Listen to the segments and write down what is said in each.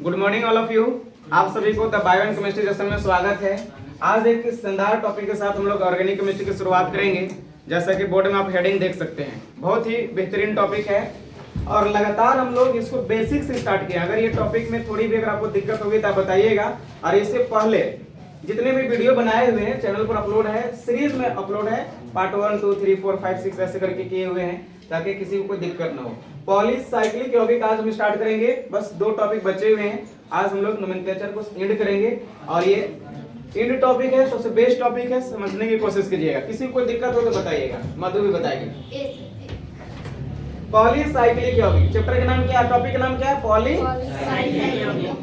Good morning all of you. आप सभी को the bio and chemistry session में स्वागत है। आज एक शानदार टॉपिक के साथ हम लोग ऑर्गेनिक केमिस्ट्री की शुरुआत करेंगे। जैसा कि बोर्ड में आप हेडिंग देख सकते हैं, बहुत ही बेहतरीन टॉपिक है और लगातार हम लोग इसको बेसिक से स्टार्ट किए। अगर ये टॉपिक में थोड़ी भी अगर आपको दिक्कत होगी तो आप बताइएगा। और इससे पहले जितने भी वीडियो बनाए हुए हैं चैनल पर अपलोड है, सीरीज में अपलोड है, पार्ट 1, 2, 3, 4, 5, 6 ऐसे करके किए हुए हैं ताकि किसी को कोई दिक्कत ना हो। पॉलीसाइक्लिक यौगिक आज हम स्टार्ट करेंगे। बस 2 टॉपिक बचे हुए हैं। आज हम लोग नोमेनक्लेचर को एंड करेंगे और ये एंड टॉपिक है, सबसे बेस्ट टॉपिक है, समझने की कोशिश कीजिएगा। किसी को कोई दिक्कत हो तो बताइएगा, मधु भी बताएगी। पॉलीसाइक्लिक यौगिक चैप्टर का नाम क्या है, टॉपिक का नाम क्या है?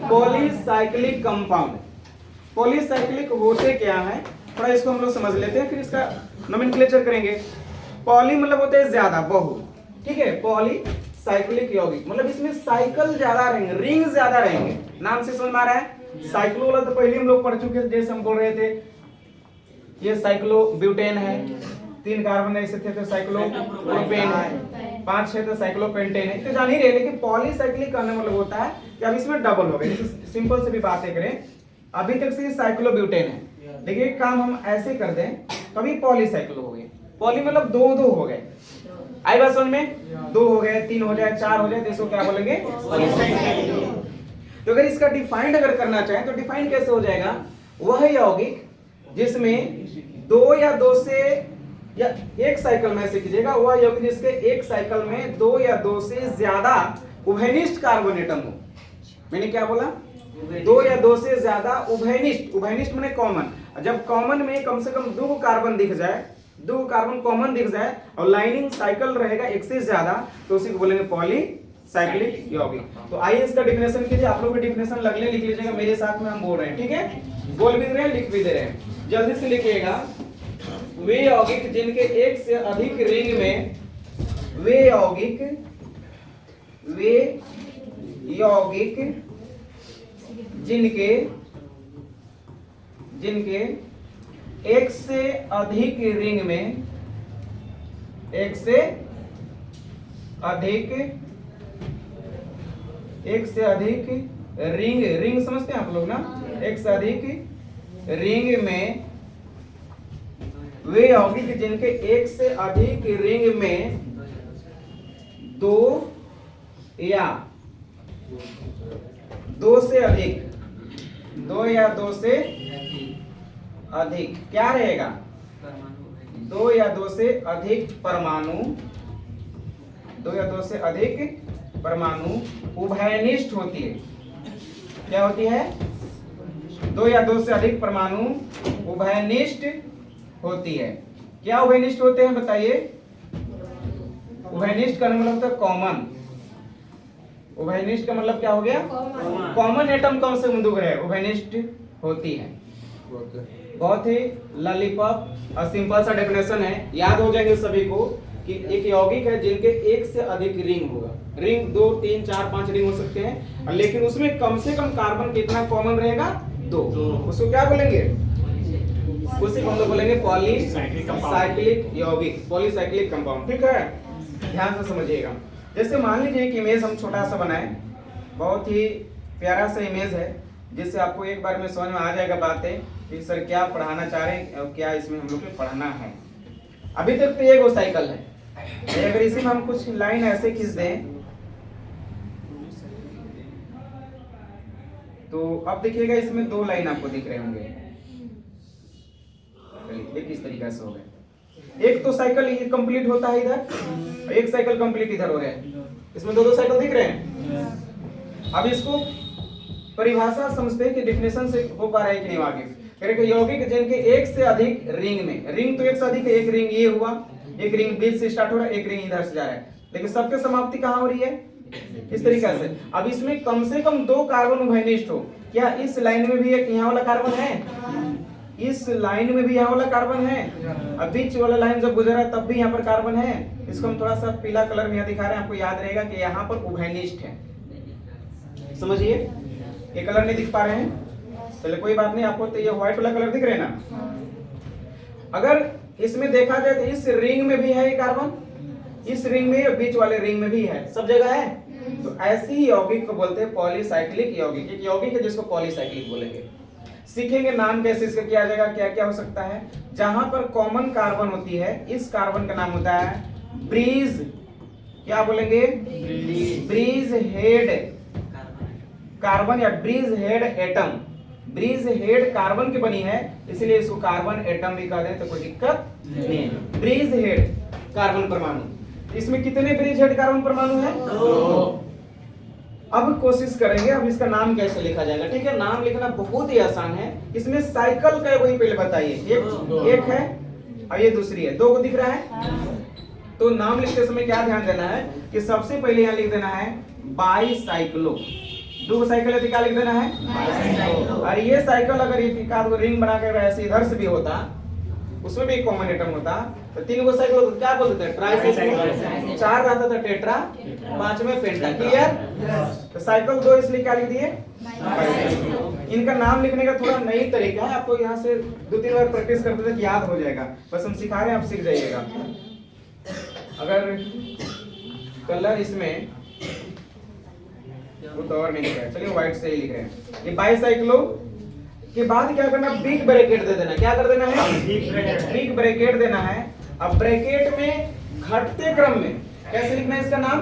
Polycyclic compound. पॉलीसाइक्लिक होते क्या है, थोड़ा इसको हम लोग समझ लेते हैं, फिर इसका नोमेनक्लेचर करेंगे। पॉली मतलब होते हैं ज्यादा, बहु, ठीक है। पॉलीसाइक्लिक यौगिक मतलब इसमें साइकिल ज्यादा रहेंगे, रिंग ज्यादा रहेंगे। नाम से समझ में आ रहा है। साइक्लो वाला तो पहले हम लोग पढ़ चुके थे, जैसे हम बोल रहे थे ये साइक्लोब्यूटेन है, 3 कार्बन ऐसे थे तो साइक्लोप्रोपेन है, 5 है तो साइक्लोपेंटेन है, तो जान ही रहे। लेकिन पॉलीसाइक्लिक का मतलब होता है कि अब इसमें डबल हो गए। सिंपल से भी बातें करें, अभी तक से साइक्लोब्यूटेन है, देखिए काम हम ऐसे कर दें तभी पॉलीसाइक्लो हो गए। पॉली मतलब 2 हो गए, आई बात समझ में? 2 हो गए, 3 हो जाए, 4 हो जाए तो इसको क्या बोलेंगे? पॉलीसाइक्लिक। तो अगर इसका डिफाइंड अगर करना चाहें तो डिफाइंड कैसे हो जाएगा? वह यौगिक जिसमें 2 या 2 से या एक साइकिल में ऐसे कीजिएगा, वह यौगिक जिसके एक साइकिल में 2 या 2 से ज्यादा उभयनिष्ठ कार्बन एटम हो। मैंने क्या बोला? 2 या 2 से ज्यादा उभयनिष्ठ। उभयनिष्ठ माने कॉमन। जब कॉमन में कम से कम 2 कार्बन दिख जाए, 2 कार्बन कॉमन दिख जाए और लाइनिंग साइकिल रहेगा 1 से ज्यादा, तो उसी को बोलेंगे पॉलीसाइक्लिक यौगिक। तो आइए इसका डिफिनेशन कीजिए। आप लोग भी डिफिनेशन लगने लिख लीजिएगा, मेरे साथ में हम बोल रहे हैं, ठीक है? बोल भी रहे हैं, लिख भी दे रहे हैं, जल्दी से लिखिएगा। वे यौगिक जिनके एक से अधिक रिंग में, वे यौगिक जिनके एक से अधिक रिंग में, एक से अधिक रिंग समझते हैं आप लोग ना? एक से अधिक रिंग में, वे यौगिक जिनके एक से अधिक रिंग में 2 या 2 से अधिक, 2 या 2 से अधिक क्या रहेगा? 2 या 2 से अधिक परमाणु, 2 या 2 से अधिक परमाणु उभयनिष्ठ होती है। क्या होती है? 2 या 2 से अधिक परमाणु उभयनिष्ठ होती है। क्या उभयनिष्ठ होते हैं बताइए? उभयनिष्ठ का मतलब होता है कॉमन। उभयनिष्ठ का मतलब क्या हो गया? कॉमन एटम कौन से बिंदु है? उभयनिष्ठ होती है। बहुत ही लॉलीपॉप और सिंपल सा डेफिनेशन है, याद हो जाएंगे सभी को कि एक यौगिक है जिनके एक से अधिक रिंग होगा। रिंग 2, 3, 4, 5 रिंग हो सकते हैं, लेकिन उसमें कम से कम कार्बन कितना कॉमन रहेगा? 2। उसको क्या बोलेंगे? उसी को हम लोग बोलेंगे पॉलीसाइक्लिक यौगिक, पॉलीसाइक्लिक कंपाउंड, ठीक है? ध्यान से समझिएगा। जैसे मान लीजिए एक इमेज हम छोटा सा बनाए, बहुत ही प्यारा सा इमेज है, जिससे आपको एक बार में समझ में आ जाएगा बातें कि सर क्या पढ़ाना चाह रहे हैं और क्या इसमें हम लोग को पढ़ना है। अभी तक तो ये वो साइकिल है, अगर इसी में हम कुछ लाइन ऐसे खींच दें तो अब देखिएगा इसमें 2 लाइन आपको दिख रहे होंगे। चलिए किस तरीके से हो गए। एक तो साइकिल ये कंप्लीट होता है इधर, एक साइकिल कंप्लीट इधर हो रहे हैं, इसमें 2 साइकिल दिख रहे हैं। अब इसको परिभाषा समझते हैं कि डिफिनेशन से हो पा रहा है कि नहीं आगे। यौगिक जिनके एक से अधिक रिंग में, रिंग तो एक से अधिक है, एक रिंग ये हुआ, एक रिंग बीच से स्टार्ट हो रहा है, एक रिंग इधर से जा रहा है, लेकिन सबके समाप्ति कहाँ हो रही है? इस तरीके से। अब इसमें कम से कम 2 कार्बन उभयनिष्ठ हो। क्या इस लाइन में भी एक यहाँ वाला कार्बन है? इस लाइन में भी यहाँ वाला कार्बन है। अब बीच वाला लाइन जब गुजरा तब भी यहाँ पर कार्बन है। इसको हम थोड़ा सा पीला कलर में यहाँ दिखा रहे हैं, आपको याद रहेगा कि यहाँ पर उभयनिष्ठ है। समझिए, ये कलर नहीं दिख पा रहे हैं, चलिए कोई बात नहीं, आपको तो ये व्हाइट वाला कलर दिख रहे हैं ना। अगर इसमें देखा जाए तो इस रिंग में भी है ये कार्बन, इस रिंग में, बीच वाले रिंग में भी है, सब जगह है। तो तो ऐसी ही यौगिक को बोलते हैं पॉलीसाइक्लिक यौगिक। एक यौगिक है जिसको पॉलीसाइक्लिक बोलेंगे। सीखेंगे नाम कैसे इसका किया जाएगा, क्या क्या हो सकता है। जहां पर कॉमन कार्बन होती है, इस कार्बन का नाम होता है ब्रीज, क्या बोलेंगे, ब्रीज हेड कार्बन या bridgehead atom. Bridgehead carbon की बनी है, इसलिए इसको कार्बन एटम भी कह दें तो कोई दिक्कत नहीं है। ब्रीज हेड कार्बन परमाणु, इसमें कितने ब्रीज हेड कार्बन परमाणु है? 2। अब कोशिश करेंगे अब इसका नाम कैसे लिखा जाएगा। ठीक है, नाम लिखना बहुत ही आसान है। इसमें साइकिल का वही पहले बताइए, एक है और ये दूसरी है, 2 को दिख रहा है। तो नाम लिखते समय क्या ध्यान देना है कि सबसे पहले यहाँ लिख देना है बाईसाइक्लो। 2 साइकिल है तो क्या लिख देना है, और ये साइकिल अगर एक आध रिंग बना कर ऐसे इधर से भी होता, उसमें भी एक कॉमन एटम होता, तो 3 को साइकिल तो क्या बोलते थे, ट्राइसाइक्लो। 4 रहता था टेट्रा, 5 में पेंटा। क्लियर? तो साइकिल 2 इसलिए क्या लिख दिए, इनका नाम लिखने का थोड़ा नई तरीका है, आपको यहाँ से 2-3 बार प्रैक्टिस करते थे याद हो जाएगा। बस हम सिखा रहे हैं, आप सीख जाइएगा। अगर कलर इसमें वो तो और नहीं लिखा है, चलिए व्हाइट से ही लिख रहे हैं। ये बाईसाइक्लो के बाद क्या करना, बिग ब्रैकेट दे देना। क्या कर देना है, बिग ब्रैकेट देना है। अब ब्रैकेट में घटते क्रम में कैसे लिखना है इसका नाम,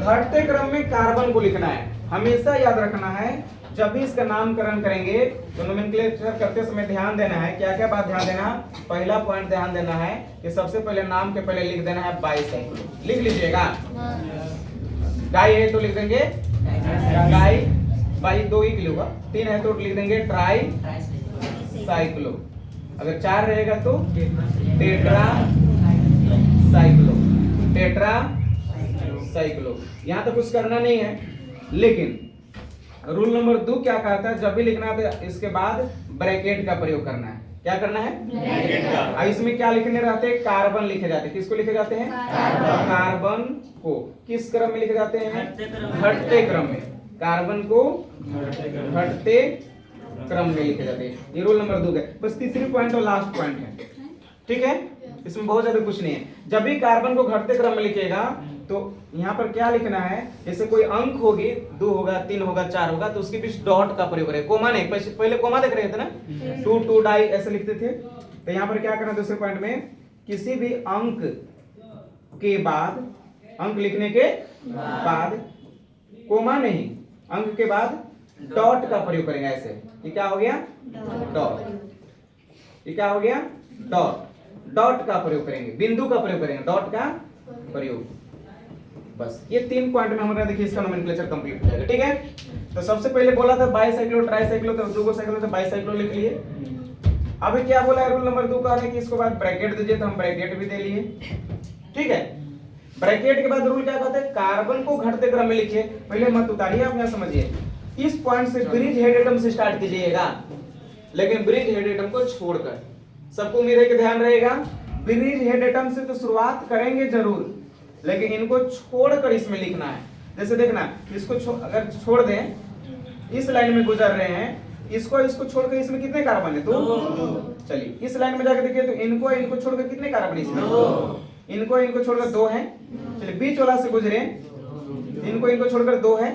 घटते क्रम में कार्बन को लिखना है। हमेशा याद रखना है जब भी इसका नामकरण करेंगे तो नोमेनक्लेचर करते समय ध्यान देना है, क्या क्या बात ध्यान देना। पहला पॉइंट ध्यान देना है कि सबसे पहले नाम के पहले लिख देना है बाईसाइक्लो। लिख लीजिएगा, डाई है तो लिख देंगे डाई, बाई 2 ही होगा। 3 है तो लिख देंगे ट्राई साइक्लो। अगर 4 रहेगा तो टेट्रा साइक्लो, टेट्रा साइक्लो। यहाँ तो कुछ करना नहीं है, लेकिन रूल नंबर 2 क्या कहता है, जब भी लिखना है तो इसके बाद ब्रैकेट का प्रयोग करना है। क्या करना है, ब्रैकेट का। इसमें क्या लिखने रहते हैं, कार्बन लिखे जाते हैं। किसको लिखे जाते हैं, कार्बन को। किस क्रम में लिखे जाते हैं, घटते क्रम में। कार्बन को घटते क्रम में लिखे जाते हैं। ये रूल नंबर 2 है। बस तीसरी पॉइंट और लास्ट पॉइंट है, ठीक है, इसमें बहुत ज्यादा कुछ नहीं है। जब भी कार्बन को घटते क्रम में लिखेगा तो यहाँ पर क्या लिखना है, जैसे कोई अंक होगी, 2 होगा, 3 होगा, 4 होगा, तो उसके बीच डॉट का प्रयोग करें, कोमा नहीं। पहले कोमा देख रहे थे ना, 2 डाई ऐसे लिखते थे। तो यहाँ पर क्या करना, दूसरे पॉइंट में किसी भी अंक के बाद, अंक लिखने के बाद कोमा नहीं, अंक के बाद डॉट का प्रयोग करेंगे ऐसे। ये क्या हो गया, डॉट। ये क्या हो गया, डॉट। डॉट का प्रयोग करेंगे, बिंदु का प्रयोग करेंगे, डॉट का प्रयोग। बस ये 3 पॉइंट में हमारा देखिए इसका नोमेनक्लेचर कंप्लीट हो जाएगा। ठीक है, तो सबसे पहले बोला था बाईसाइक्लो ट्राईसाइक्लो, तो 2 साइक्लो तो बाईसाइक्लो लिख लिए। अभी क्या बोला है, रूल नंबर 2 का है कि इसके बाद ब्रैकेट दीजिए, तो हम ब्रैकेट भी दे लिए। ठीक है, ब्रैकेट के बाद रूल क्या कहते हैं, कार्बन को घटते क्रम में लिखिए। पहले मत उतारिए, आप यहाँ समझिए। इस पॉइंट से ब्रिज हेड एटम से स्टार्ट कीजिएगा, लेकिन ब्रिज हेड एटम को छोड़कर। सबको उम्मीद है कि ध्यान रहेगा। ब्रिज हेड एटम से तो शुरुआत करेंगे जरूर, लेकिन इनको छोड़कर इसमें लिखना है। जैसे देखना, इसको अगर छोड़ दें, इस लाइन में गुजर रहे हैं, इसको छोड़कर इसमें कितने कार्बन है, 2। चलिए इस लाइन में जाकर देखिए तो इनको छोड़कर कितने कार्बन इसमें, इनको छोड़कर 2 है। चलिए बीच वाला से गुजरे, इनको छोड़कर 2 है,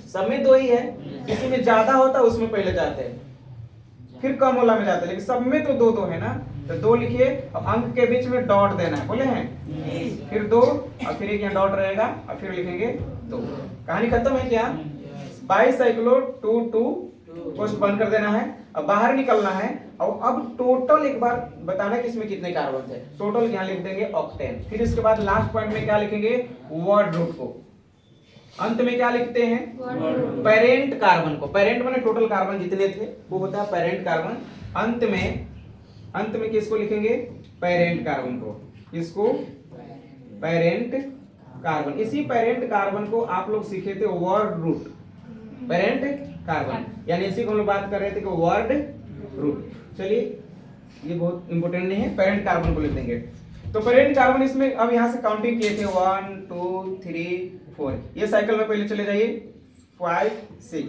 सब में 2 ही है। किसी में ज्यादा होता है उसमें पहले जाते हैं, फिर कम वाला में जाते हैं, लेकिन सब में तो 2 है ना, तो 2 लिखिए। अब अंक के बीच में डॉट देना है, बोले हैं, फिर 2 और फिर एक यहाँ डॉट रहेगा और फिर लिखेंगे 2। कहानी खत्म है क्या, बाईसाइक्लो 2 पोस्ट बंद कर देना है। अब बाहर निकलना है और अब टोटल एक बार बताना है कि इसमें कितने कार्बन थे। टोटल यहाँ लिख देंगे ऑक्टेन। फिर इसके बाद लास्ट पॉइंट में क्या लिखेंगे, वर्ड रूट को। अंत में क्या लिखते हैं, पेरेंट कार्बन को। पेरेंट माने टोटल कार्बन जितने थे वो होता है पेरेंट कार्बन। अंत में किसको लिखेंगे, पेरेंट कार्बन को। इसको पेरेंट कार्बन। इसी पेरेंट कार्बन को आप लोग सीखे थे वर्ड रूट, पेरेंट कार्बन, यानी इसी को हम लोग बात कर रहे थे कि वर्ड रूट। चलिए ये बहुत इंपॉर्टेंट नहीं है, पेरेंट कार्बन को लिख देंगे। तो पेरेंट कार्बन इसमें अब यहाँ से काउंटिंग किए थे 1 2 3 4। ये साइकिल में पहले चले जाइए, 5 6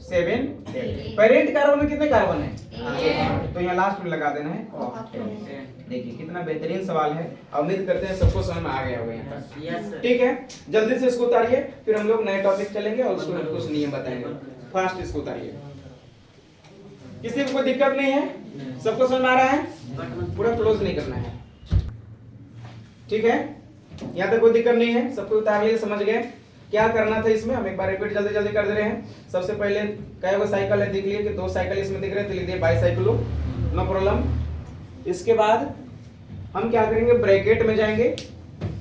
7 8। पेरेंट कार्बन में कितने कार्बन है, तो यहाँ लास्ट में लगा देना है ऑक्टेन। देखिए कितना बेहतरीन सवाल है, उम्मीद करते हैं सबको समझ में आ गया होगा यहाँ तक। Yes sir. ठीक है, जल्दी से इसको उतारिए, फिर हम लोग नए टॉपिक चलेंगे और उसको कुछ नियम बताएंगे। फास्ट इसको उतारिए। किसी को कोई दिक्कत नहीं है, सबको समझ में आ रहा है? पूरा क्लोज नहीं करना है, ठीक है? यहाँ तक कोई दिक्कत नहीं है, सबको उतार लिए, समझ गए क्या करना था इसमें? हम एक बार रिपीट जल्दी जल्दी कर दे रहे हैं। सबसे पहले कई वो साइकिल है, देख लिए कि 2 साइकिल इसमें दिख रहे हैं, तो लिख दिए बाईसाइकिलो, नो प्रॉब्लम। इसके बाद हम क्या करेंगे, ब्रैकेट में जाएंगे।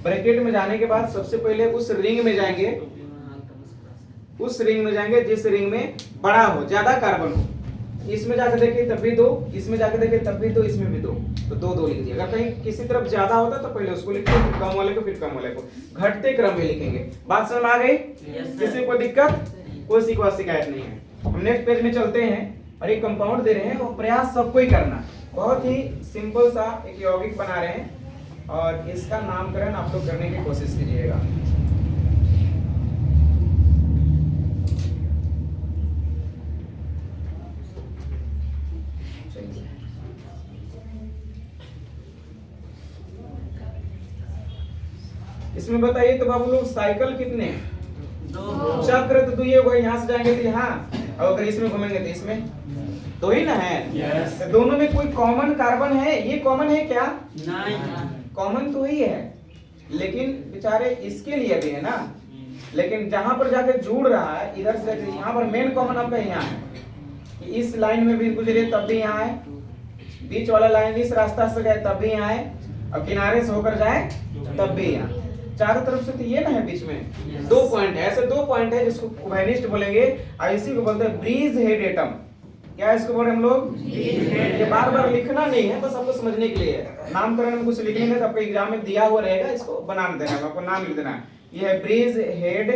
ब्रैकेट में जाने के बाद सबसे पहले उस रिंग में जाएंगे, उस रिंग में जाएंगे जिस रिंग में बड़ा हो, ज्यादा कार्बन हो। इसमें जाकर देखिए तब भी 2, इसमें जाकर देखिए तब भी 2, इसमें भी 2, तो 2 2 लिख दिए। अगर कहीं किसी तरफ ज्यादा होता तो पहले उसको लिखते, फिर कम वाले को, फिर कम वाले को, घटते क्रम में लिखेंगे। बात समझ में आ गई? किसी को दिक्कत, कोई शिकायत नहीं है। हम नेक्स्ट पेज में चलते हैं और एक कंपाउंड दे रहे हैं, वो प्रयास सबको ही करना। बहुत ही सिंपल सा एक यौगिक बना रहे हैं और इसका नामकरण आप लोग करने की कोशिश कीजिएगा। इसमें बताइए तो बाबू लोग साइकिल कितने हैं? 2। चक्र तो 2 होगा, यहाँ से जाएंगे तो यहाँ, और अगर इसमें घूमेंगे तो इसमें 2 ही ना है। Yes. तो दोनों में कोई कॉमन कार्बन है? ये कॉमन है क्या? नहीं। कॉमन तो ही है, लेकिन बेचारे इसके लिए भी है ना। लेकिन जहां पर जाके जुड़ रहा है, इधर से यहाँ पर मेन कॉमन आपका यहाँ है कि इस लाइन में भी गुजरे तब भी यहाँ है, बीच वाला लाइन इस रास्ता से गए तब भी यहाँ है, और किनारे से होकर जाए तब भी यहाँ। चारों तरफ से तो ये ना है, बीच में 2 पॉइंट है। ऐसे 2 पॉइंट है जिसको उभयनिष्ठ बोलेंगे, और इसी को बोलते हैं ब्रीज हेड एटम। क्या इसको बोले हम लोग? ये बार बार लिखना नहीं है, बस आपको समझने के लिए है। नामकरण में कुछ लिखने में तो आपको एग्जाम में दिया हुआ रहेगा, इसको बना देना है, आपको नाम लिख देना है। ये है ब्रीज हेड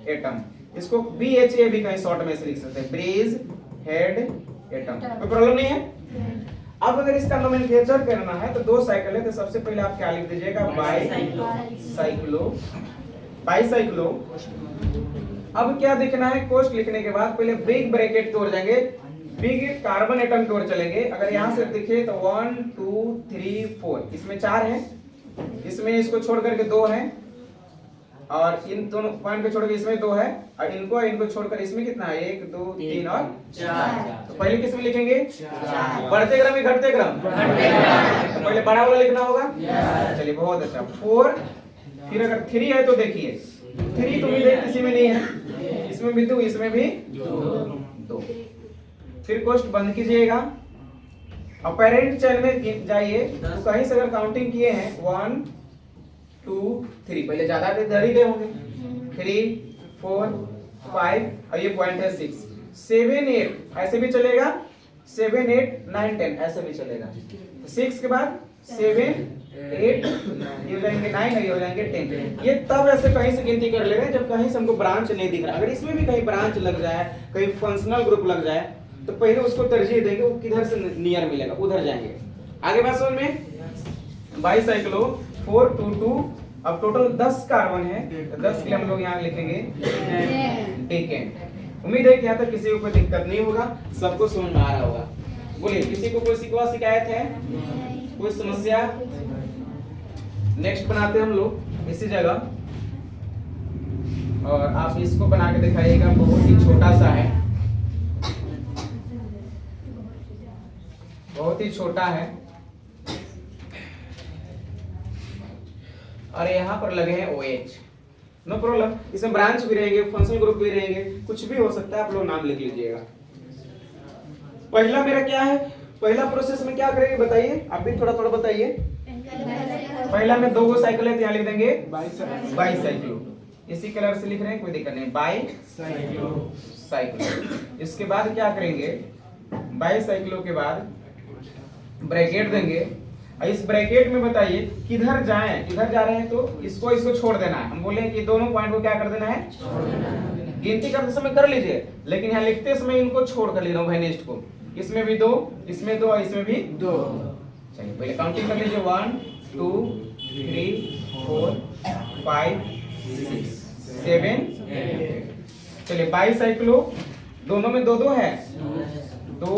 एटम। इसको BHA भी कहीं शॉर्ट में से लिख सकते हैं, ब्रीज हेड एटम। कोई प्रॉब्लम नहीं है। अब अगर इसका नोमेनक्लेचर करना है तो 2 साइकिल है, तो सबसे पहले आप क्या लिख दीजिएगा? बाईसाइक्लो। बाईसाइक्लो। अब क्या देखना है, कोष्ठ लिखने के बाद पहले बिग ब्रैकेट की ओर जाएंगे, बिग कार्बन एटम की ओर चलेंगे। अगर यहाँ से दिखे तो 1 2 3 4, इसमें 4 है, इसमें इसको छोड़ करके 2 है, और इन दोनों पॉइंट को छोड़ के इसमें 2 है, और इनको छोड़कर इसमें कितना है? 1 2 3 और 4। तो पहले किसमें लिखेंगे? बढ़ते क्रम या घटते क्रम? तो पहले बड़ा वाला लिखना होगा। चलिए बहुत अच्छा। 4, फिर अगर 3 है तो देखिए 3 तो उम्मीद किसी में नहीं है, इसमें भी 2, इसमें भी 2। फिर कोष्ठ बंद कीजिएगा और पेरेंट चेन में जाइए, तो कहीं से अगर काउंटिंग किए हैं 1 2 3, पहले ज्यादा इधर ही गए होंगे, 3 4 5, और ये पॉइंट है 6 7 8, ऐसे भी चलेगा, 7 8 9 10 ऐसे भी चलेगा। 6 के बाद 7 8 ये हो जाएंगे 9, ये हो जाएंगे 10। ये तब ऐसे कहीं से गिनती कर ले रहे हैं जब कहीं से हमको ब्रांच नहीं दिख रहा। अगर इसमें भी कहीं ब्रांच लग जाए, कहीं फंक्शनल ग्रुप लग जाए, तो पहले उसको तरजीह देंगे, वो किधर से नियर मिलेगा उधर जाएंगे। आगे बात समझ में? बाईसाइक्लो 4 2 2। अब टोटल 10 कार्बन है, तो 10 के लिए हम लोग यहाँ लिखेंगे डेकेन। उम्मीद है कि यहाँ तक किसी को कोई दिक्कत नहीं होगा, सबको समझ में आ रहा होगा। बोलिए, किसी को कोई शिकायत है, कोई समस्या? नेक्स्ट बनाते हैं हम लोग इसी जगह, और आप इसको बना के दिखाइएगा। बहुत ही छोटा सा है, बहुत ही छोटा है, और यहाँ पर लगे हैं OH। नो प्रॉब्लम, इसमें ब्रांच भी रहेंगे, फंक्शनल ग्रुप भी रहेंगे, कुछ भी हो सकता है, आप लोग नाम लिख लीजिएगा। पहला मेरा क्या है, पहला प्रोसेस में क्या करेंगे बताइए, आप भी थोड़ा थोड़ा बताइए। पहला में 2 साइकिल है, तो यहाँ लिख देंगे बाईसाइक्लो। इसी कलर से लिख रहे हैं, कोई दिक्कत नहीं, बाईसाइक्लो। इसके बाद क्या करेंगे, बाईसाइक्लो के बाद ब्रैकेट देंगे, और इस ब्रैकेट में बताइए किधर जाएं, किधर जा रहे हैं तो इसको छोड़ देना है। हम बोले कि दोनों पॉइंट को क्या कर देना है, छोड़ देना है। गिनती करते समय कर लीजिए, लेकिन यहाँ लिखते समय इनको छोड़ कर ले रहा हूँ, नेक्स्ट को। इसमें भी 2, इसमें 2 और इसमें भी 2। चलिए पहले काउंटिंग कर लीजिए, 1 2 3 4 5 6 7 8। चलिए बाईसाइक्लो, दोनों में 2 2 है, 2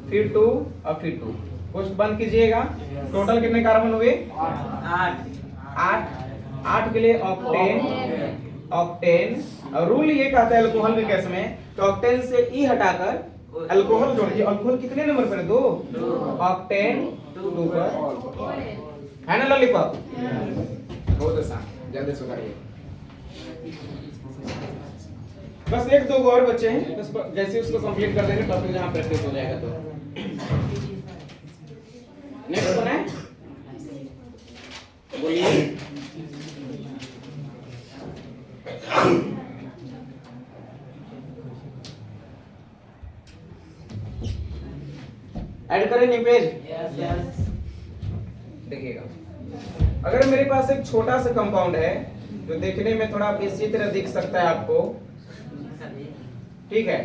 फिर 2 और फिर 2, कोष्ट बंद कीजिएगा। टोटल कितने कार्बन हुए? 8। 8 के लिए ऑक्टेन। और रूल ये कहता है अल्कोहल के केस में तो ऑक्टेन से ई हटाकर अल्कोहल जोड़िए। अल्कोहल कितने नंबर पर है? 2। ऑक्टेन 2 पर है ना लॉलीपॉप? बहुत आसान, जल्दी सुधारिए। बस 1-2 और बच्चे हैं, बस जैसे उसको कंप्लीट कर देंगे टॉपिक जहाँ प्रैक्टिस हो जाएगा। तो नेक्स्ट कौन है? बोलिए। ऐड करें न्यू पेज? देखिएगा, अगर मेरे पास एक छोटा सा कंपाउंड है जो देखने में थोड़ा इसी तरह दिख सकता है आपको, ठीक है?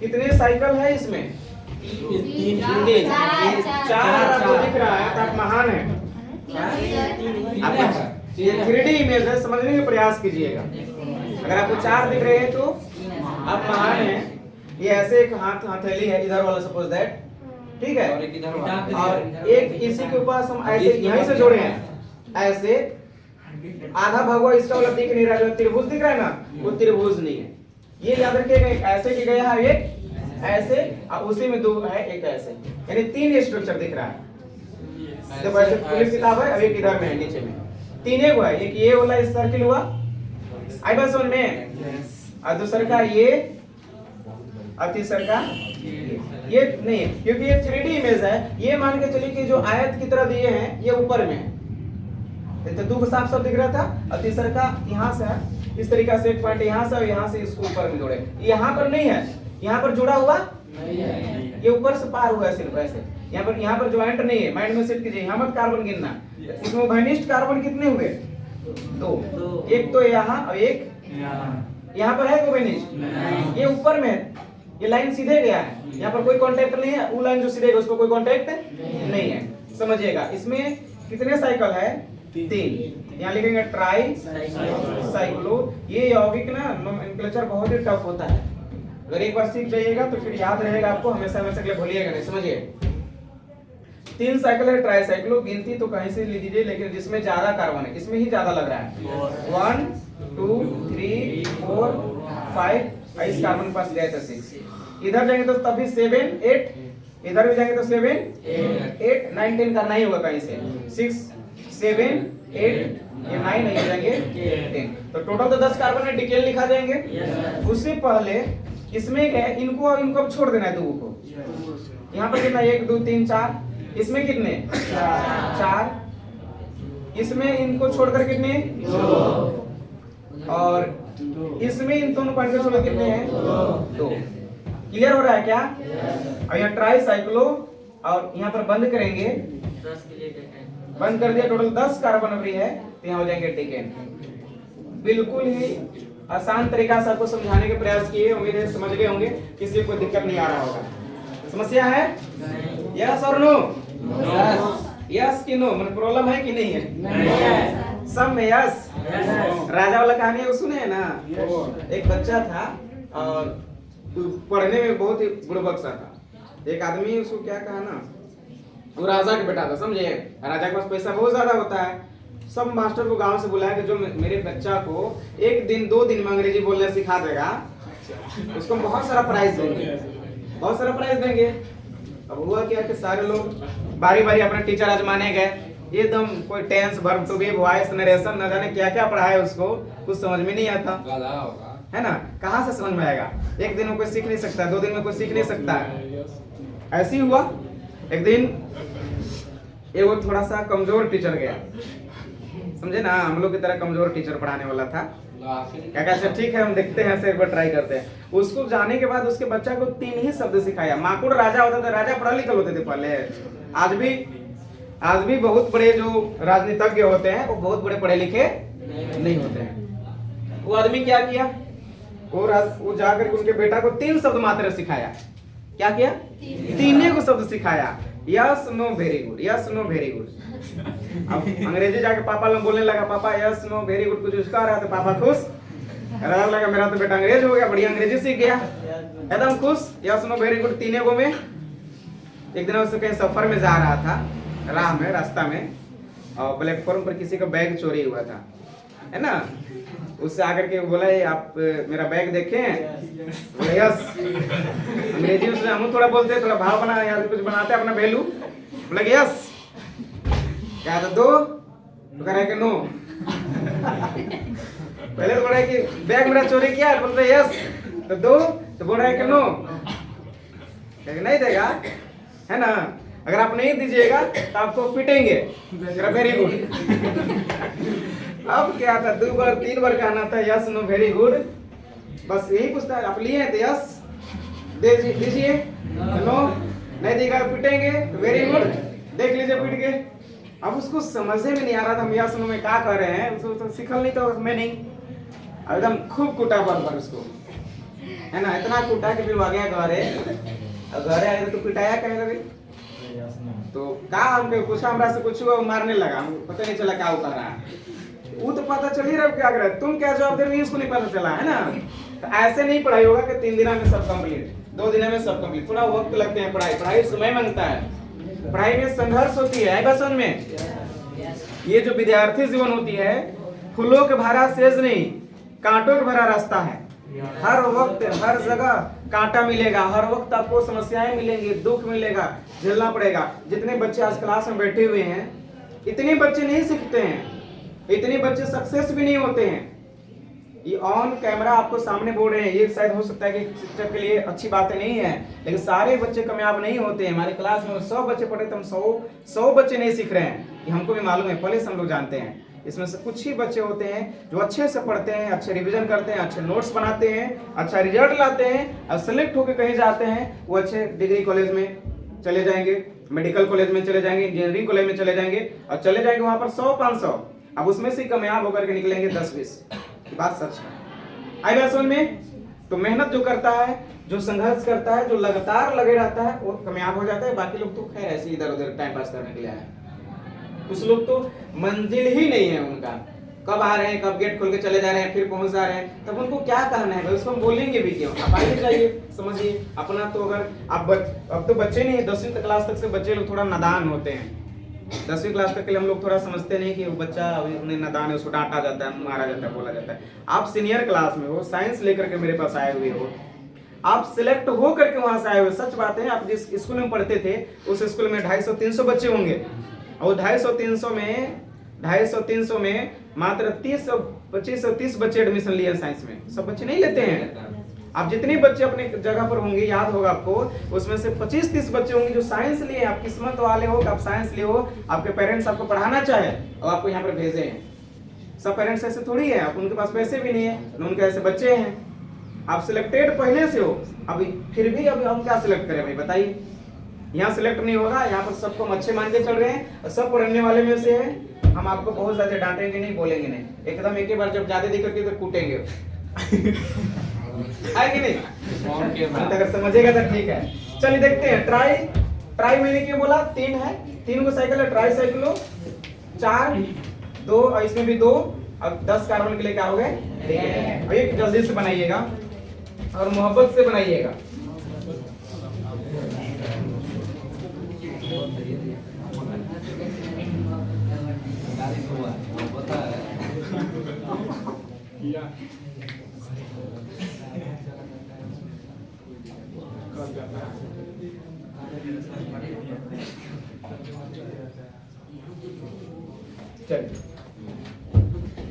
कितने साइकिल है इसमें? 3। 4 आपको दिख रहा है तो आप महान है। आप 3D इमेज है, समझने का प्रयास कीजिएगा। अगर आपको 4 दिख रहे हैं तो आप महान हैं। ये ऐसे एक हथेली है इधर वाला, सपोज दैट, ठीक है? और एक इसी के ऊपर हम ऐसे यहीं से जोड़े हैं, ऐसे आधा भगवा इसका वाला दिख नहीं रहा है, त्रिभुज दिख रहा है ना, वो त्रिभुज नहीं है। ये याद रखिएगा, एक ऐसे की गया है, एक ऐसे, और उसी में 2 है, एक ऐसे, यानी 3 स्ट्रक्चर दिख रहा है। जब ऐसे पूरी किताब है, अब एक इधर में है नीचे में 3 हुआ है। एक ये वाला इस सर्किल हुआ, आई बात समझ में? और दूसरा का ये, और तीसरा का ये नहीं है, क्योंकि ये 3D इमेज है। ये मान के चलिए कि जो आयत की तरह दिए हैं ये ऊपर में है, तो 2 को साफ साफ दिख रहा था। और तीसरा का यहाँ से है, इस तरीका से एक पॉइंट यहाँ से और यहाँ से इसको ऊपर में जोड़े। यहाँ पर नहीं है, यहाँ पर जुड़ा हुआ नहीं है, ये ऊपर से पार हुआ है सिर्फ ऐसे। यहाँ पर ज्वाइंट नहीं है, माइंड में सेट कीजिए। यहाँ मत कार्बन गिनना। इसमें भाइनिस्ट कार्बन कितने हुए? 2। एक तो यहाँ और एक यहाँ पर है कोवेनिस्ट, ये ऊपर में है, ये लाइन सीधे गया है, यहाँ पर कोई कांटेक्ट नहीं है। वो लाइन जो सीधे गया उस पर कोई कांटेक्ट नहीं है, समझिएगा। इसमें कितने साइकिल है? 3। यहाँ लिखेंगे ट्राई साइक्लो। ये यौगिक ना नोमेनक्लेचर बहुत ही टफ होता है, अगर एक बार सीख जाइएगा तो फिर याद रहेगा आपको, हमेशा हमेशा के लिए भूलिएगा नहीं, समझिए। 3 साइकिल है ट्राई साइक्लो। गिनती तो कहीं से लीजिए, लेकिन जिसमें ज्यादा कार्बन है इसमें ही ज्यादा लग रहा है। 1 2 3 4 5, इस कार्बन के पास गए थे 6। इधर जाएंगे तो तभी 7 8, इधर भी जाएंगे तो 7 8 9 10 करना ही होगा कहीं से। 6 7 8 ये 9 नहीं जाएंगे 10, तो टोटल तो 10 कार्बन है। डिकेल लिखा जाएंगे। उससे पहले इसमें गए, इनको अब छोड़ देना है 2 को। यहाँ पर कितना? 1 2 3 4। इसमें कितने? 4। इसमें इनको छोड़कर कितने? 2। और इसमें इन दोनों पॉइंट को छोड़कर कितने हैं? 2। क्लियर हो रहा है क्या? अब यहाँ ट्राई साइक्लो और यहाँ पर बंद करेंगे, बंद कर दिया। टोटल 10 कार्बन अभी है, तो यहाँ हो जाएंगे डिकेन। बिल्कुल ही आसान तरीका से आपको समझाने के प्रयास किए, उम्मीद है समझ गए होंगे, किसी को दिक्कत नहीं आ रहा होगा। समस्या है? यस और नो? यस कि नो? मतलब प्रॉब्लम है कि नहीं है? सब में यस। राजा वाला कहानी वो सुने है ना? एक बच्चा था और पढ़ने में बहुत ही बुड़बक सा था। एक आदमी उसको क्या कहा ना, वो राजा के बेटा था, समझे? राजा के पास पैसा बहुत ज्यादा होता है। सब मास्टर को गांव से बुलाया कि जो मेरे बच्चा को 1 दिन 2 दिन में अंग्रेजी बोलने सिखा देगा उसको बहुत सारा प्राइज देंगे, बहुत सारा प्राइज देंगे। अब हुआ क्या कि सारे लोग बारी बारी अपना टीचर आजमाने गए। एकदम कोई tense, verb to be, voice, narration, न जाने क्या क्या पढ़ाया उसको, कुछ समझ में नहीं आता है ना। कहाँ से समझ में आएगा? 1 दिन में कोई सीख नहीं सकता, 2 दिन में कोई सीख नहीं सकता। ऐसे ही हुआ। एक दिन वो थोड़ा सा कमजोर टीचर गया, समझे ना, हम लोग की तरह कमजोर टीचर पढ़ाने वाला था। क्या कहते हैं? ठीक है, हम देखते हैं, एक बार ट्राई करते हैं। उसको जाने के बाद उसके बच्चा को 3 ही शब्द सिखाया। माकुड़ राजा होता था, राजा पढ़ा लिखा होते थे पहले। आज भी बहुत बड़े जो राजनीतिज्ञ होते हैं वो बहुत बड़े पढ़े लिखे नहीं होते हैं। वो आदमी क्या किया, वो जाकर उनके बेटा को 3 शब्द मात्र सिखाया। क्या किया? तीने को शब्द सिखाया। Yes know very good, yes know very good. अब अंग्रेजी जाके पापा लोग बोलने लगा, पापा यस नो वेरी गुड कुछ उसका रहा, तो पापा खुश रहने लगा, मेरा तो बेटा अंग्रेज हो गया, बढ़िया अंग्रेजी सीख गया, एकदम खुश। यस नो वेरी गुड तीने को में। एक दिन उससे कहीं सफर में जा रहा था, राह में, रास्ता में, और प्लेटफॉर्म पर किसी का बैग चोरी हुआ था, है ना। उससे आकर के बोला, ये आप मेरा बैग देखें? बोले यस। अंग्रेजी उसमें हम थोड़ा बोलते हैं, थोड़ा भाव बना या कुछ बनाते हैं अपना वैल्यू। बोले यस। क्या था? दो? तो कह रहा है कि नो। पहले तो बोला है कि बैग मेरा चोरी किया, बोल रहे यस। तो दो? तो बोल रहा है कि नो। नहीं देगा, है ना। अगर आप नहीं दीजिएगा तो आपको पिटेंगे। Very good. अब क्या था, 2 बार 3 बार कहना था यस नो वेरी गुड, बस यही पूछता है। आप लिए तो यस दीजिए, नो नहीं देगा पिटेंगे, वेरी गुड देख लीजिए पिट के। अब उसको समझ में नहीं आ रहा था हम यस नो में क्या कर रहे हैं, उसको तो सिखल नहीं, तो मैं नहीं एकदम खूब कूटा बार उसको, है ना। इतना कूटा कि फिर आ गया घरे, घरे आए तो पिटाया कहेगा भाई। तो कहा हमको पूछा, हमरा से कुछ हुआ, मारने लगा, हमको पता नहीं चला क्या होता रहा। वो तो पता चल ही रहा क्या कर रहा है, तुम क्या जवाब दे रहे हो उसको नहीं पता चला, है ना। तो ऐसे नहीं पढ़ाई होगा कि 3 दिन में सब कंप्लीट, 2 दिन में सब कंप्लीट। थोड़ा वक्त लगते हैं, पढ़ाई समय मांगता है, पढ़ाई में संघर्ष होती है बस में। ये जो विद्यार्थी जीवन होती है, फूलों के भरा सेज नहीं, कांटों के भरा रास्ता है। हर वक्त हर जगह कांटा मिलेगा, हर वक्त आपको समस्याएं मिलेंगी, दुख मिलेगा, झेलना पड़ेगा। जितने बच्चे आज क्लास में बैठे हुए हैं, इतने बच्चे नहीं सीखते हैं, इतने बच्चे सक्सेस भी नहीं होते हैं। ये ऑन कैमरा आपको सामने बोल रहे हैं, ये शायद हो सकता है कि शिक्षक के लिए अच्छी बातें नहीं है, लेकिन सारे बच्चे कामयाब नहीं होते हैं। हमारे क्लास में 100 बच्चे पढ़े तो हम 100 बच्चे नहीं सीख रहे हैं, ये हमको भी मालूम है, पहले से हम लोग जानते हैं। इसमें से कुछ ही बच्चे होते हैं जो अच्छे से पढ़ते हैं, अच्छे रिवीजन करते हैं, अच्छे नोट्स बनाते हैं, अच्छा रिजल्ट लाते हैं, और सेलेक्ट होकर कहीं जाते हैं, वो अच्छे डिग्री कॉलेज में चले जाएंगे, मेडिकल कॉलेज में चले जाएंगे, इंजीनियरिंग कॉलेज में चले जाएंगे, और चले जाएंगे वहां पर 100-500। अब उसमें से कामयाब होकर के निकलेंगे 10-20। बात सच है, आई बात समझ में। तो मेहनत जो करता है, जो संघर्ष करता है, जो लगातार लगे रहता है, वो कामयाब हो जाता है। बाकी लोग तो खैर ऐसे इधर उधर टाइम पास करने के लिए आए, कुछ लोग तो मंजिल ही नहीं है उनका, कब आ रहे हैं, कब गेट खोल के चले जा रहे हैं, फिर पहुंच जा रहे हैं। तब उनको क्या कहना है भाई, उसको हम बोलेंगे भी क्यों? आप आगे जाइए, समझिए अपना। तो अगर आप अब तो बच्चे नहीं है, 10वीं क्लास तक से बच्चे लोग थोड़ा नादान होते हैं। 10वीं क्लास तक के लिए हम लोग थोड़ा समझते नहीं कि वो बच्चा अभी नादान है, उसको डांटा जाता है, मारा जाता है, बोला जाता है। आप सीनियर क्लास में हो, साइंस लेकर के मेरे पास आए हुए हो, आप सिलेक्ट हो करके वहां से आए हुए, सच बात है। आप जिस स्कूल में पढ़ते थे उस स्कूल में 250-300 बच्चे होंगे, और 250-300 में मात्र 30-25-30 बच्चे एडमिशन लिए साइंस में। सब बच्चे नहीं लेते हैं। आप जितने बच्चे अपने जगह पर होंगे, याद होगा आपको, उसमें से 25-30 बच्चे होंगे जो साइंस लिए। आप किस्मत वाले हो कि आप साइंस लिए हो, आपके पेरेंट्स आपको पढ़ाना चाहे और आपको यहाँ पर भेजे हैं। सब पेरेंट्स ऐसे थोड़ी है, आप उनके पास पैसे भी नहीं है, उनके ऐसे बच्चे हैं। आप सिलेक्टेड पहले से हो, अभी फिर भी अभी हम क्या सिलेक्ट करें भाई, बताइए। यहाँ सिलेक्ट नहीं होगा, यहाँ पर सबको हम अच्छे मान के चल रहे हैं, और सब पढ़ने वाले में से है। हम आपको बहुत ज्यादा डांटेंगे नहीं, बोलेंगे नहीं, एकदम एक ही बार जब ज्यादा दिक्कत की तो कूटेंगे। आएंगे नहीं, अगर समझेगा तो ठीक है। चलिए देखते हैं। ट्राई मैंने क्यों बोला? 3 है, 3 को साइकिल है, ट्राई साइकिल 4, 2 और इसमें भी 2, अब 10 कार्बन के लिए क्या हो गए? एक जल्दी से बनाइएगा और मोहब्बत से बनाइएगा।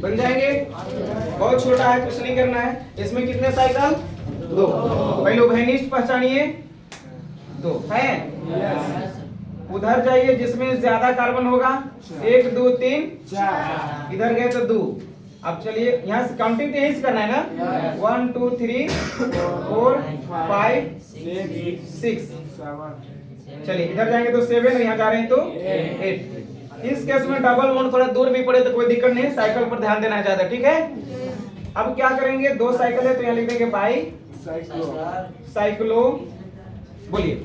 बन जाएंगे। बहुत छोटा है, कुछ नहीं करना है। इसमें कितने साइकिल? 2। भाई लोग हेनिस्ट पहचानिए, 2 है। उधर जाइए जिसमें ज्यादा कार्बन होगा, 1 2 3 4, इधर गए तो 2। अब चलिए यहाँ से काउंटिंग तो यहीं से करना है ना, 1 2 3 4 5 6 7। चलिए इधर जाएंगे तो 7, यहाँ जा रहे हैं तो 8। इस केस में डबल बॉन्ड थोड़ा दूर भी पड़े तो कोई दिक्कत नहीं, साइकिल पर ध्यान देना है ज्यादा, ठीक है। अब क्या करेंगे, 2 साइकिल है तो यहाँ लिख देंगे बाई साइक्लो बोलिए।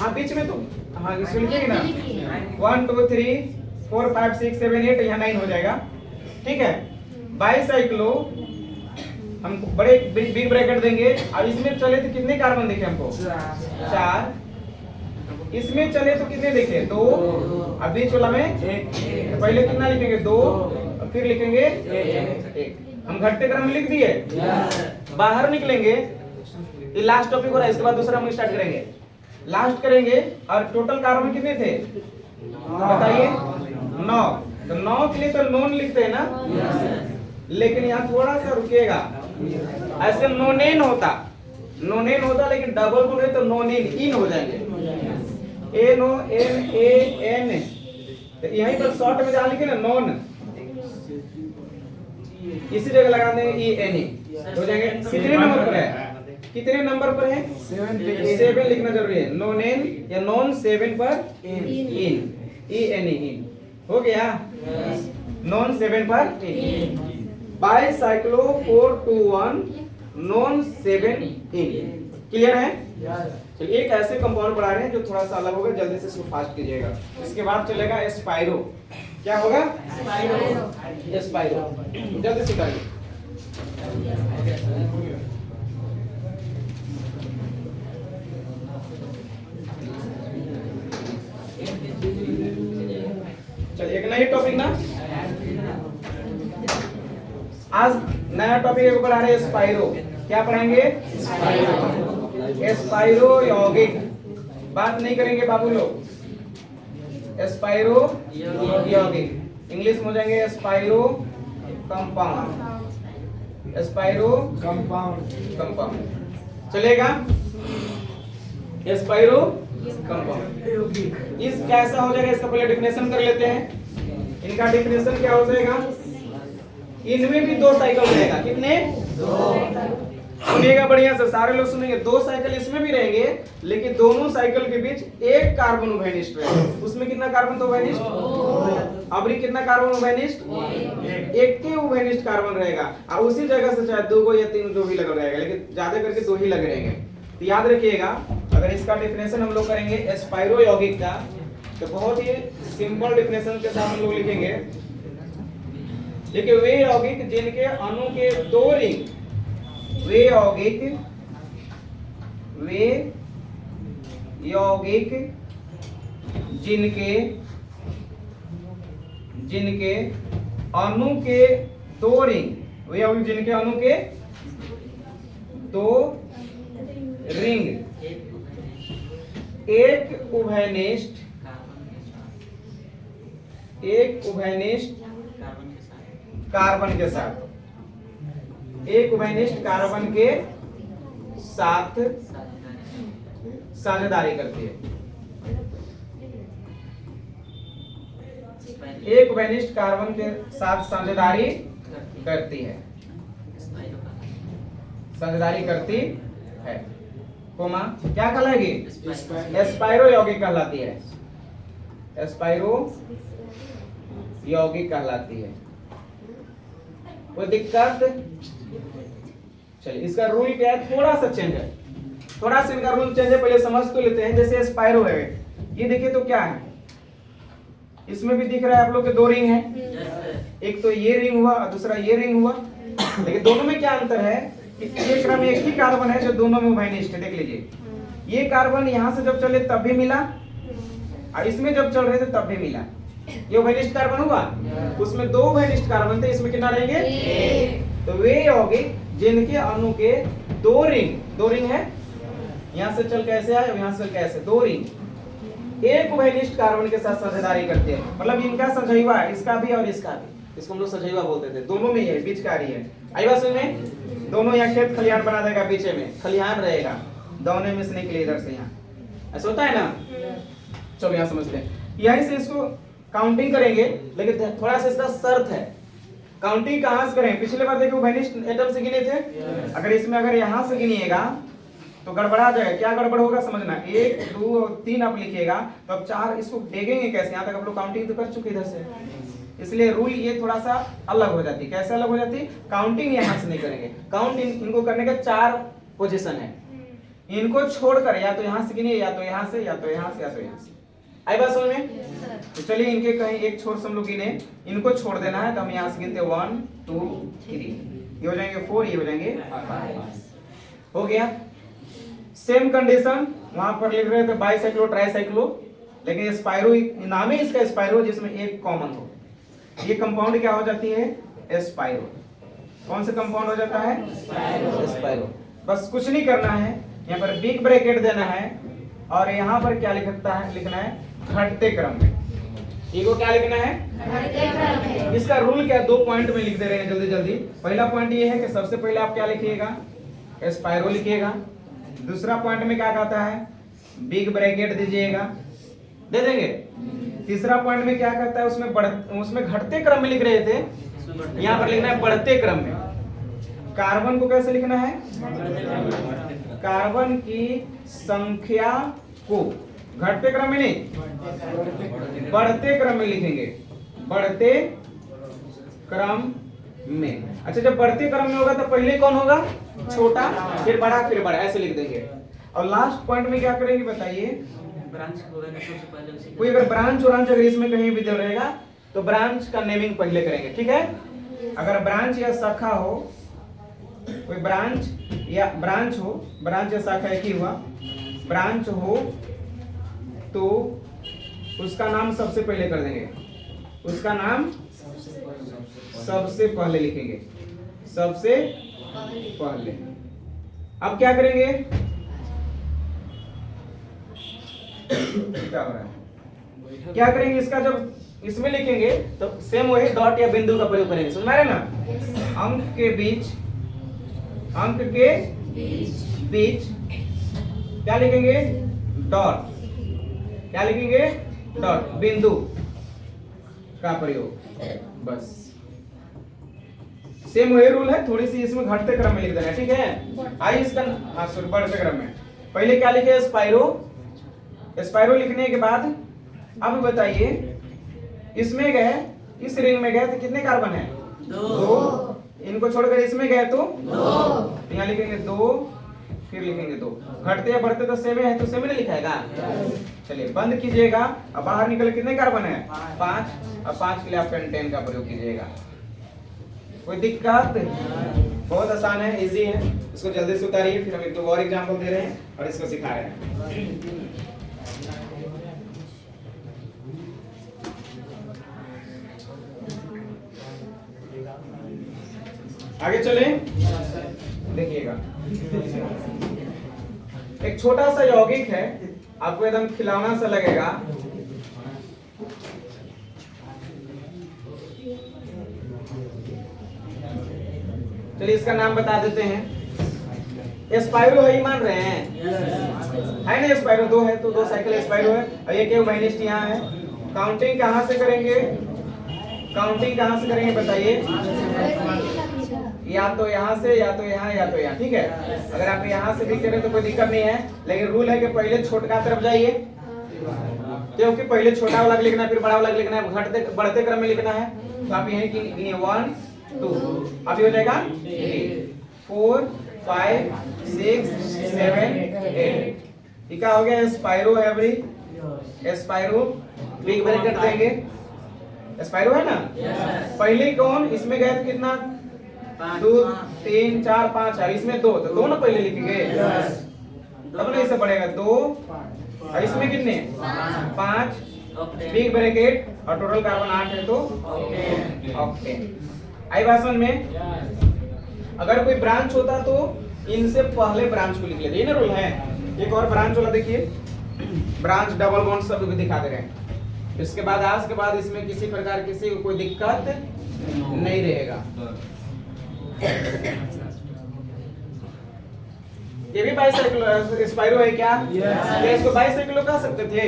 हाँ बीच में तो, हाँ इसको लिखिएगा ना, 1 2 3 4 5 6 7 8, यहाँ 9 हो जाएगा, ठीक है। बाईसाइक्लो हम बड़े बिग ब्रैकेट देंगे। अब इसमें चले तो कितने कार्बन देखे हमको? 4। इसमें चले तो कितने देखे? 2। अब बीच वाला में 1। तो पहले कितना लिखेंगे? 2, फिर लिखेंगे 1। हम घटते क्रम में लिख दिए। बाहर निकलेंगे, ये लास्ट टॉपिक हो रहा है, इसके बाद दूसरा हम स्टार्ट करेंगे, लास्ट करेंगे। और टोटल कार्बन कितने थे बताइए? 9। तो 9 के लिए तो नॉन लिखते हैं ना, लेकिन यहाँ थोड़ा सा रुकिएगा, ऐसे नोनेन होता, नोनेन होता, लेकिन डबल बोले तो नोनेन इन हो जाएंगे, NONAN। तो यहीं पर शॉर्ट में जहाँ लिखे ना नॉन, इसी जगह लगा देंगे ENE हो जाएंगे। कितने नंबर पर है? कितने नंबर पर है? 7 लिखना जरूरी है। नोनेन या नॉन 7 पर इन, ENE इन हो गया। नॉन 7 पर इन। बाईसाइक्लो 421 नॉन 7 इन। क्लियर है? चलिए एक ऐसे कंपाउंड पढ़ा रहे हैं जो थोड़ा सा अलग होगा, जल्दी से इसको फास्ट कीजिएगा। इसके बाद चलेगा एस्पाइरो। क्या होगा? एस्पाइरो। जल्दी से करिए। चलिए एक नई टॉपिक ना, आज नया टॉपिक पढ़ा रहे हैं एस्पाइरो। क्या पढ़ाएंगे? एस्पाइरो यौगिक। बात नहीं करेंगे बाबू लोग। एस्पाइरो यौगिक इंग्लिश में हो जाएंगे एस्पाइरो कंपाउंड। एस्पाइरो कंपाउंड चलेगा। एस्पाइरो कंपाउंड इस कैसा हो जाएगा, इसका पहले डिफिनेशन कर लेते हैं। इनका डिफिनेशन क्या हो जाएगा? इनमें भी 2 साइकिल रहेगा। कितने? 2। सुनिएगा बढ़िया से, सारे लोग सुनेंगे। 2 साइकिल इसमें भी रहेंगे, लेकिन दोनों साइकिल के बीच एक कार्बन उभयनिष्ठ रहेगा। उसमें कितना कार्बन तो उभयनिष्ठ? अबरी कितना कार्बन उभयनिष्ठ? एक के उभयनिष्ठ कार्बन रहेगा। और उसी जगह से चाहे 2 या 3 जो भी लगा रहेगा, लेकिन ज्यादा करके 2 ही लगे रहेंगे। तो याद रखिएगा, अगर इसका डिफिनेशन हम लोग करेंगे एस्पाइरो यौगिक का, तो बहुत ही सिंपल डिफिनेशन के साथ हम लोग लिखेंगे। देखिए वे यौगिक जिनके अणु के 2 रिंग, वे यौगिक जिनके अणु के 2 रिंग, वे यौगिक जिनके अणु के 2 रिंग एक उभयनिष्ठ कार्बन के साथ, एक उभयनिष्ठ कार्बन के साथ साझेदारी करती है। एक उभयनिष्ठ कार्बन के साथ साझेदारी करती है, साझेदारी करती है। कोमा क्या कहलाएगी? एस्पाइरो यौगिक कहलाती है। एस्पाइरो यौगिक कहलाती है। कोई दिक्कत? चलिए इसका रूल क्या है, थोड़ा सा चेंज है, थोड़ा सा इनका रूल चेंज है, पहले समझ तो लेते हैं। जैसे एस्पाइरो है, ये देखिए तो क्या है, इसमें भी दिख रहा है आप लोग के 2 रिंग है। एक तो ये रिंग हुआ और दूसरा ये रिंग हुआ, लेकिन दोनों में क्या अंतर है कि एक में एक ही कार्बन है जो दोनों में उभयनिष्ठ है। देख लीजिए, ये कार्बन यहां से जब चले तब भी मिला, और इसमें जब चल रहे थे तब भी मिला। ये उभयनिष्ठ कार्बन हुआ, उसमें 2 उभयनिष्ठ कार्बन थे, इसमें कितना रहेंगे? तो वे यौगिक जिनके अणु के 2 रिंग है, यहां से चल कैसे आए, यहां से कैसे 2 रिंग एक उभयनिष्ठ कार्बन के साथ साझेदारी करते हैं। मतलब इनका सजैवा है, इसका भी और इसका भी, इसको हम लोग सजैवा बोलते थे। दोनों में है, बीचकारी है। आई बात समझ में? दोनों यहाँ खेत खलिहान बना देगा, बीच में खलिहान रहेगा, दौने में से निकले इधर से यहाँ, ऐसा होता है ना। चलो यहाँ समझते हैं। यहीं से इसको काउंटिंग करेंगे, लेकिन थोड़ा सा इसका शर्त है। काउंटिंग कहां से करें? पिछले बार देखो उभयनिष्ठ एटम से गिने थे, अगर इसमें अगर यहां से गिनिएगा तो गड़बड़ा जाएगा। क्या गड़बड़ होगा समझना, 1 2 3 आप लिखिएगा तो अब 4 इसको देखेंगे कैसे? यहाँ तक आप लोग काउंटिंग तो कर चुके इधर से, इसलिए रूल ये थोड़ा सा अलग हो जाती है। कैसे अलग हो जाती है? काउंटिंग यहाँ से नहीं करेंगे। काउंट इनको करने का 4 पोजीशन है। इनको छोड़कर या तो यहाँ से गिनिए, या तो यहाँ से, या तो यहाँ से, या तो यहाँ से। आई बात समझ में? तो चलिए इनके कहीं एक छोर से हम लोग गिने, इनको छोड़ देना है तो हम यहाँ से गिनते 1 2 3, ये हो जाएंगे 4, ये हो जाएंगे 5। हो गया। सेम कंडीशन वहां पर लिख रहे थे बाइसाइक्लो ट्राइसाइक्लो, लेकिन स्पाइरो नाम है इसका स्पाइरो, जिसमें एक कॉमन हो। ये कंपाउंड क्या हो जाती है? स्पाइरो। कौन सा कंपाउंड हो जाता है? स्पाइरो। बस कुछ नहीं करना है, यहाँ पर बिग ब्रैकेट देना है और यहाँ पर क्या लिखता है, लिखना है घटते क्रम में। इको क्या लिखना है? इसका रूल क्या है? 2 पॉइंट में लिख दे रहे हैं जल्दी जल्दी। पहला पॉइंट ये है कि सबसे पहले आप क्या लिखिएगा? स्पाइरो लिखिएगा। दूसरा पॉइंट में क्या कहता है? बिग ब्रैकेट दीजिएगा, दे देंगे। तीसरा पॉइंट में क्या कहता है? उसमें घटते क्रम में लिख रहे थे, यहाँ पर लिखना है बढ़ते क्रम में। कार्बन को कैसे लिखना है? कार्बन की संख्या को घटते क्रम में नहीं, बढ़ते क्रम में लिखेंगे, बढ़ते क्रम में। अच्छा, जब बढ़ते क्रम में होगा तो पहले कौन होगा? छोटा, फिर बड़ा, फिर बड़ा, ऐसे लिख देंगे। और लास्ट पॉइंट में क्या करेंगे बताइए? ब्रांच कोई अगर ब्रांच अगर इसमें कहीं भी दे रहेगा तो ब्रांच का नेमिंग पहले करेंगे, ठीक है? अगर ब्रांच या शाखा हो, कोई ब्रांच या शाखा एक ही हुआ, ब्रांच हो तो उसका नाम सबसे पहले कर देंगे, उसका नाम सबसे पहले लिखेंगे, सबसे पहले। अब क्या करेंगे? क्या हो रहा है? क्या करेंगे? इसका जब इसमें लिखेंगे तो सेम वही डॉट या बिंदु का प्रयोग करेंगे, सुन रहे ना? अंक के बीच क्या लिखेंगे? डॉट। क्या लिखेंगे? डॉट, बिंदु का प्रयोग। बस सेम वही रूल है, थोड़ी सी इसमें घटते क्रम में लिख देना है, ठीक है? आइए इसका बढ़ते क्रम में पहले क्या लिखे? स्पाइरो लिखने के बाद अब बताइए, इसमें गए, इस रिंग में गए तो कितने कार्बन है? 2। इनको छोड़कर इसमें गए तो 2। यहाँ लिखेंगे 2, फिर लिखेंगे 2। घटते या बढ़ते तो सेम है, तो सेम नहीं लिखाएगा। चलिए बंद कीजिएगा। अब बाहर निकले कितने कार्बन है? 5। अब 5 के लिए आप पेंटेन का प्रयोग कीजिएगा। कोई दिक्कत? बहुत आसान है, इजी है। इसको जल्दी से उतारिए, फिर हम 1-2 और एग्जाम्पल दे रहे हैं और इसको सिखा रहे हैं। आगे चले, देखिएगा। एक छोटा सा यौगिक है, आपको एकदम खिलौना सा लगेगा। चलिए इसका नाम बता देते हैं। स्पाइरो है, मान रहे हैं? है ना? स्पाइरो 2 है तो 2 साइकिल स्पाइरो है। और ये क्या वेनिस्ट यहाँ है। काउंटिंग कहाँ से करेंगे? बताइए। या तो यहाँ से, या तो यहाँ, या तो यहाँ, ठीक है? अगर आप यहाँ से भी करें तो कोई दिक्कत नहीं है, लेकिन रूल है कि पहले छोटा तरफ जाइए, क्योंकि पहले छोटा वाला लिखना है, फिर बड़ा वाला लिखना है, घटते बढ़ते क्रम में लिखना है। तो आप यहीं गिनिए 1 2, अभी हो जाएगा 3 4 5 6 7 8। क्या हो गया? स्पाइरो है भाई, स्पाइरो। बिग ब्रैकेट देंगे, स्पाइरो है ना? पहले कौन इसमें गए तो कितना? 2 3 4 5 है, इसमें 2 तो 2 ना पहले लिखेंगे, तब ना इसे बढ़ेगा 2। और इसमें कितने? 5 बिग ब्रैकेट और टोटल कार्बन 8 है तो ऑक्टेन। आई बात समझ में? अगर कोई ब्रांच होता तो इनसे पहले ब्रांच को लिख लेते, ये ना रूल है। एक और ब्रांच वाला देखिए, ब्रांच डबल बॉन्ड सब भी दिखा दे रहे हैं। इसके बाद आज के बाद इसमें किसी प्रकार किसी को कोई दिक्कत नहीं रहेगा। ये भी बाइसाइक्लो स्पाइरो है क्या? क्या इसको बाइसाइक्लो कह सकते थे?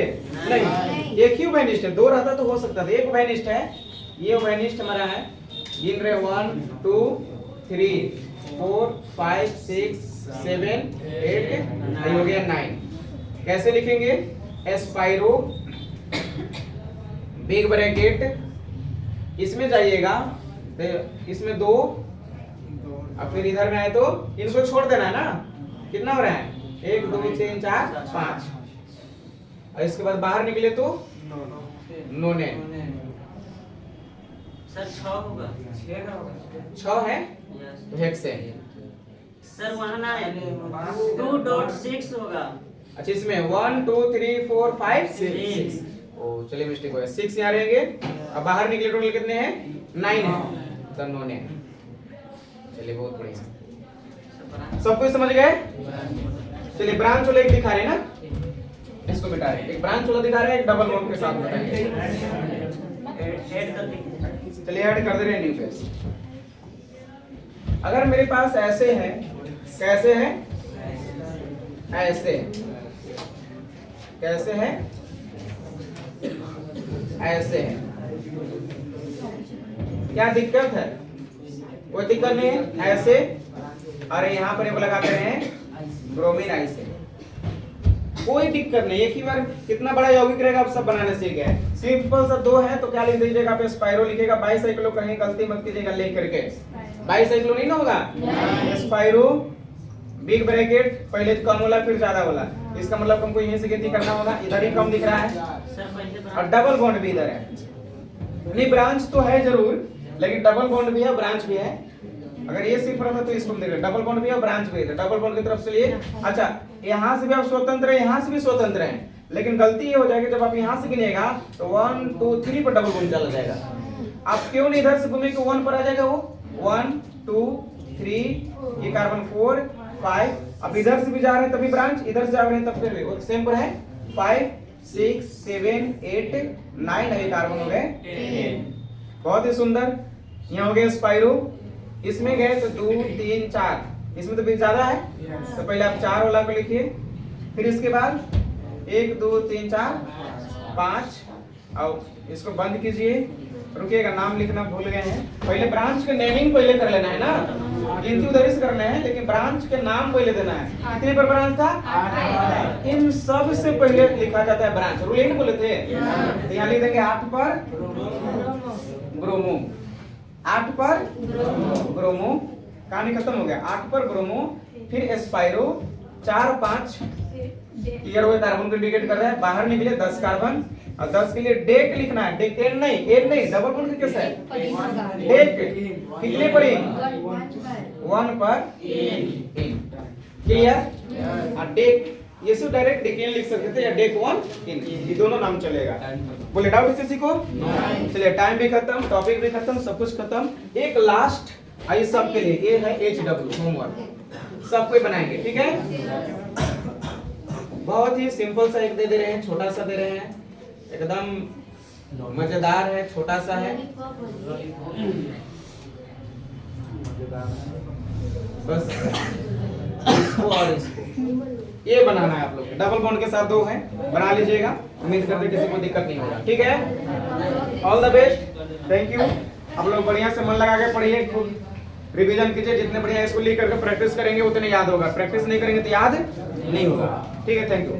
नहीं, एक ही वेनिस्ट है। 2 रहता तो हो सकता था, एक वेनिस्ट है। ये वेनिस्ट हमारा है। गिन रहे 1 2 3 4 5 6 7 8, हो गया 9। कैसे लिखेंगे? स्पाइरो बिग ब्रैकेट, इसमें जाइएगा तो इसमें 2, अब फिर इधर में आए तो इनको छोड़ देना है ना, कितना हो रहा है? 1 2 3 4 5। और इसके बाद बाहर निकले तो नोनेन। सर 6 होगा। 6 है यस तो हेक्सेन। सर वहाँ ना 2.6 होगा। अच्छा इसमें 1 2 3 4 5 6। ओ चलिए मिस्टेक हो गया, 6 यहाँ रहेंगे। अब बाहर निकले टोटल कितने हैं? 9 है। तो नोनेन। चलिए बहुत बढ़िया, सब कुछ समझ गए? चलिए ब्रांच वाला एक दिखा रहे हैं ना, इसको मिटा रहे हैं। एक ब्रांच वाला दिखा रहे हैं, एक डबल बॉन्ड के साथ बताएंगे। ऐड कर दीजिए। चलिए ऐड कर दे रहे हैं न्यू पेज। अगर मेरे पास ऐसे है, कैसे है? ऐसे कैसे है? ऐसे है। क्या दिक्कत है? कोई दिक्कत नहीं है। ऐसे और यहाँ पर लगाते हैं ब्रोमीन आई से, कोई दिक्कत नहीं। एक ही बार कितना बड़ा यौगिक रहेगा, आप सब बनाने सीख गए। सिंपल सा 2 है तो क्या लिख दीजिएगा? पे स्पाइरो लिखेगा, बाईसाइक्लो कहीं गलती मत कीजिएगा लिख करके। बाईसाइक्लो नहीं ना होगा, स्पाइरो बिग ब्रैकेट पहले कम वाला फिर ज्यादा वाला। इसका मतलब हमको यहीं से गिनती करना होगा। इधर ही कम दिख रहा है और डबल बॉन्ड भी इधर है। नहीं ब्रांच तो है जरूर, लेकिन डबल बॉन्ड भी है, ब्रांच भी है। अगर ये सिर्फ रहता तो इसको देखिए, डबल बॉन्ड भी है, ब्रांच भी है। डबल बॉन्ड की तरफ से लिए, अच्छा यहाँ से भी आप स्वतंत्र है, यहाँ से भी स्वतंत्र है। लेकिन गलती ये हो जाएगी जब आप यहाँ से गिनिएगा तो 1 2 3 पर डबल बॉन्ड चला जाएगा। आप क्यों नहीं इधर से घूमेंगे, 1 पर आ जाएगा वो। 1 2 3 ये कार्बन 4 5। अब इधर से भी जा रहे हैं तभी ब्रांच, इधर से जा रहे हैं तब फिर वो सेम पर है। 5 6 7 8 9 ये कार्बन हो गए 10। बहुत ही सुंदर। यहाँ हो गया स्पाइरो, इसमें गए तो 2 3 4, इसमें तो भी ज्यादा है तो पहले आप 4 वाला को लिखिए, फिर इसके बाद 1 2 3 4 5 और इसको बंद कीजिए। रुकिएगा, नाम लिखना भूल गए हैं। पहले ब्रांच के नेमिंग पहले कर लेना है ना, गिनती उधर से करना है, लेकिन ब्रांच के नाम पहले देना है। कितने पर ब्रांच था? 8। इन सब से पहले लिखा जाता है ब्रांच। रूल नहीं बोले थे तो यहाँ लिख देंगे 8 पर ब्रोमो। 8 पर ब्रोमो, कहानी खत्म हो गया। 8 पर ब्रोमो, फिर एस्पाइरो 4 5 क्लियर हुए, कार्बन को इंडिकेट कर रहा है। बाहर निकले 10 कार्बन और 10 के लिए डेक लिखना है। डेक एन नहीं, एन नहीं, डबल बॉन्ड कैसे है? डेक कितने पर? 1 पर एन। क्लियर? और डेक ये सिर्फ डायरेक्ट डेकेन लिख सकते थे या डेक 1 इन, ये दोनों नाम चलेगा। बोले डाउट किसी को? चलिए टाइम भी खत्म, टॉपिक भी खत्म, सब कुछ खत्म। एक लास्ट आई सब के लिए ये है HW होमवर्क, सब कोई बनाएंगे, ठीक है? बहुत ही सिंपल सा एक दे रहे हैं, छोटा सा दे रहे हैं, एकदम मजेदार है, छोटा सा है। बस इसको और इसको ये बनाना है आप लोग। डबल बॉन्ड के साथ 2 है, बना लीजिएगा। उम्मीद करते किसी को दिक्कत नहीं होगा, ठीक है? All the best, thank you. आप लोग बढ़िया से मन लगा के पढ़िए, खूब रिवीजन कीजिए। जितने बढ़िया इसको लिख करके प्रैक्टिस करेंगे उतने याद होगा, प्रैक्टिस नहीं करेंगे तो याद नहीं होगा, ठीक है? Thank you.